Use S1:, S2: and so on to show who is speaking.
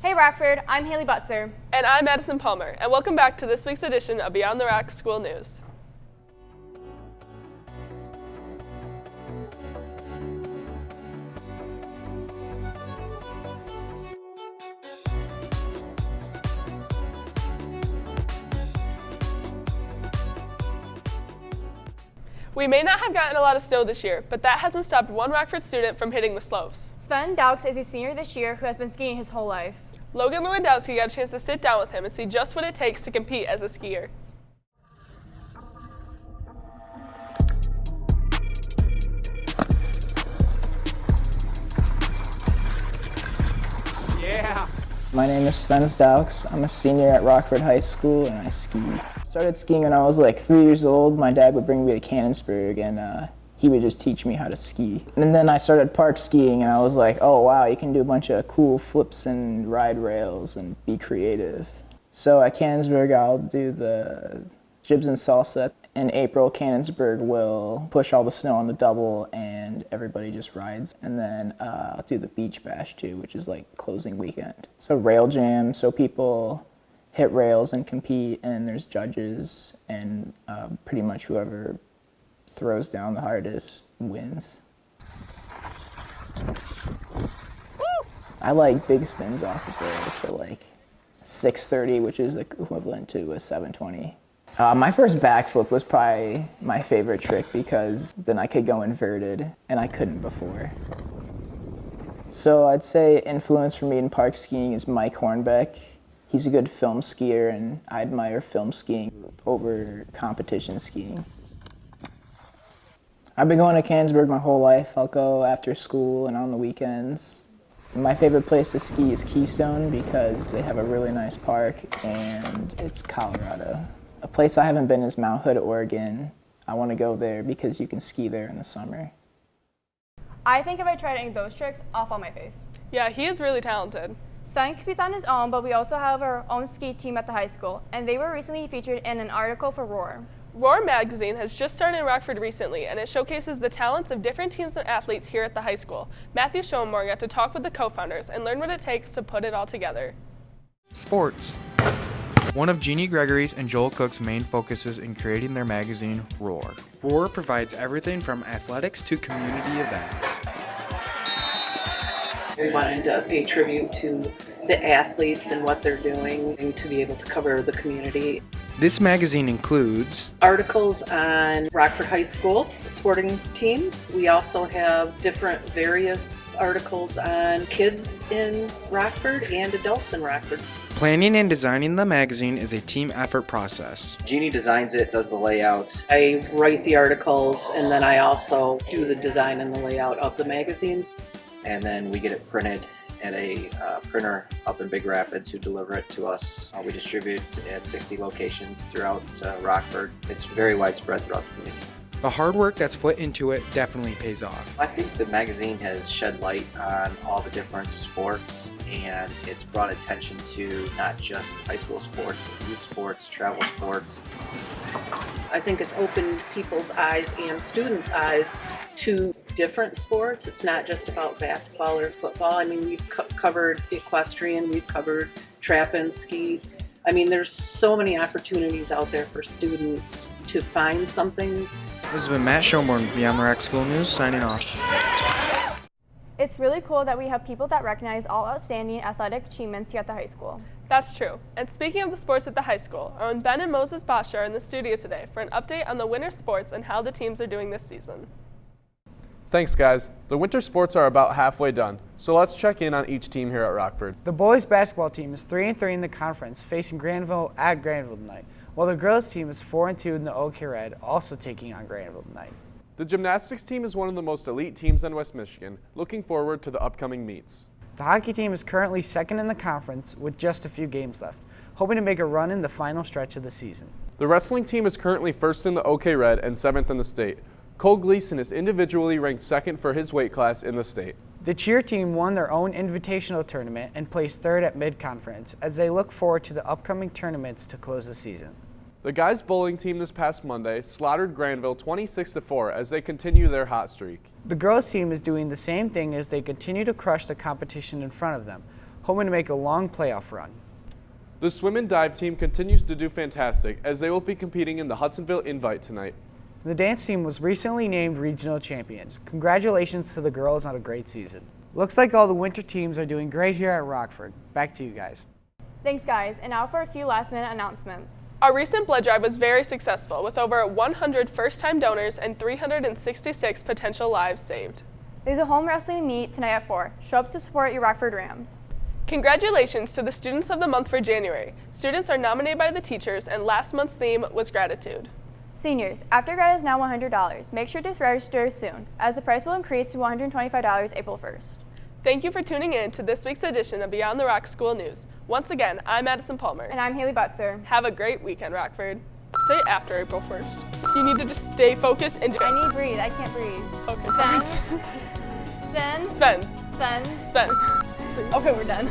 S1: Hey Rockford, I'm Haley Butzer.
S2: And I'm Madison Palmer, and welcome back to this week's edition of Beyond the Rock School News. We may not have gotten a lot of snow this year, but that hasn't stopped one Rockford student from hitting the slopes.
S1: Sven Stokes is a senior this year who has been skiing his whole life.
S2: Logan Lewandowski got a chance to sit down with him and see just what it takes to compete as a skier.
S3: Yeah.
S4: My name is Sven Stokes. I'm a senior at Rockford High School and I ski. Started skiing when I was like 3 years old. My dad would bring me to Canonsburg and he would just teach me how to ski. And then I started park skiing and I was like, oh wow, you can do a bunch of cool flips and ride rails and be creative. So at Canonsburg, I'll do the jibs and salsa. In April, Canonsburg will push all the snow on the double and everybody just rides. And then I'll do the beach bash too, which is like closing weekend. So rail jam, so people hit rails and compete, and there's judges, and pretty much whoever throws down the hardest wins. I like big spins off of rails, so like 630, which is equivalent to a 720. My first backflip was probably my favorite trick because then I could go inverted, and I couldn't before. So I'd say influence for me in park skiing is Mike Hornbeck. He's a good film skier, and I admire film skiing over competition skiing. I've been going to Canonsburg my whole life. I'll go after school and on the weekends. My favorite place to ski is Keystone because they have a really nice park and it's Colorado. A place I haven't been is Mount Hood, Oregon. I want to go there because you can ski there in the summer.
S1: I think if I tried any of those tricks, I'll fall on my face.
S2: Yeah, he is really talented.
S1: Sven competes on his own, but we also have our own ski team at the high school, and they were recently featured in an article for Roar.
S2: Roar magazine has just started in Rockford recently, and it showcases the talents of different teams and athletes here at the high school. Matthew Schoenmore got to talk with the co-founders and learn what it takes to put it all together.
S5: Sports. One of Jeannie Gregory's and Joel Cook's main focuses in creating their magazine, Roar. Roar provides everything from athletics to community events.
S6: We wanted to pay tribute to the athletes and what they're doing and to be able to cover the community.
S5: This magazine includes
S6: Articles on Rockford High School sporting teams. We also have different various articles on kids in Rockford and adults in Rockford.
S5: planning and designing the magazine is a team effort process.
S7: Jeannie designs it, does the layout.
S6: I write the articles and then I also do the design and the layout of the magazines.
S7: And then we get it printed at a printer up in Big Rapids who deliver it to us. We distribute it at 60 locations throughout Rockford. It's very widespread throughout the community.
S5: The hard work that's put into it definitely pays off.
S7: I think the magazine has shed light on all the different sports, and it's brought attention to not just high school sports, but youth sports, travel sports.
S6: I think it's opened people's eyes and students' eyes to different sports. It's not just about basketball or football. I mean, we've covered equestrian, we've covered trap and ski. I mean, there's so many opportunities out there for students to find something.
S5: This has been Matt Schoenborn, Beyond the Rock School News, signing off.
S1: It's really cool that we have people that recognize all outstanding athletic achievements here at the high school.
S2: That's true. And speaking of the sports at the high school, our own Ben and Moses Bosch are in the studio today for an update on the winter sports and how the teams are doing this season.
S3: Thanks, guys. The winter sports are about halfway done, so let's check in on each team here at Rockford.
S8: The boys basketball team is 3-3 in the conference, facing Granville at Granville tonight, while the girls team is 4-2 in the OK Red, also taking on Granville tonight.
S3: The gymnastics team is one of the most elite teams in West Michigan, looking forward to the upcoming meets.
S8: The hockey team is currently second in the conference with just a few games left, hoping to make a run in the final stretch of the season.
S3: The wrestling team is currently first in the OK Red and seventh in the state. Cole Gleason is individually ranked second for his weight class in the state.
S8: The cheer team won their own invitational tournament and placed third at mid-conference as they look forward to the upcoming tournaments to close the season.
S3: The guys bowling team this past Monday slaughtered Granville 26-4 as they continue their hot streak.
S8: The girls team is doing the same thing as they continue to crush the competition in front of them, hoping to make a long playoff run.
S3: The swim and dive team continues to do fantastic as they will be competing in the Hudsonville Invite tonight.
S8: The dance team was recently named regional champions. Congratulations to the girls on a great season. Looks like all the winter teams are doing great here at Rockford. Back to you guys.
S1: Thanks, guys. And now for a few last-minute announcements.
S2: Our recent blood drive was very successful with over 100 first-time donors and 366 potential lives saved.
S1: There's a home wrestling meet tonight at 4. Show up to support your Rockford Rams.
S2: Congratulations to the Students of the Month for January. Students are nominated by the teachers, and last month's theme was gratitude.
S1: Seniors, after grad is now $100. Make sure to register soon, as the price will increase to $125 April 1st.
S2: Thank you for tuning in to this week's edition of Beyond the Rock School News. Once again, I'm Madison Palmer.
S1: And I'm Haley Butzer.
S2: Have a great weekend, Rockford. Say it after April 1st. You need to just stay focused and do it.
S1: I need to breathe. I can't breathe.
S2: Okay.
S1: Svens.
S2: Svens.
S1: Svens.
S2: Sven.
S1: Okay, we're done.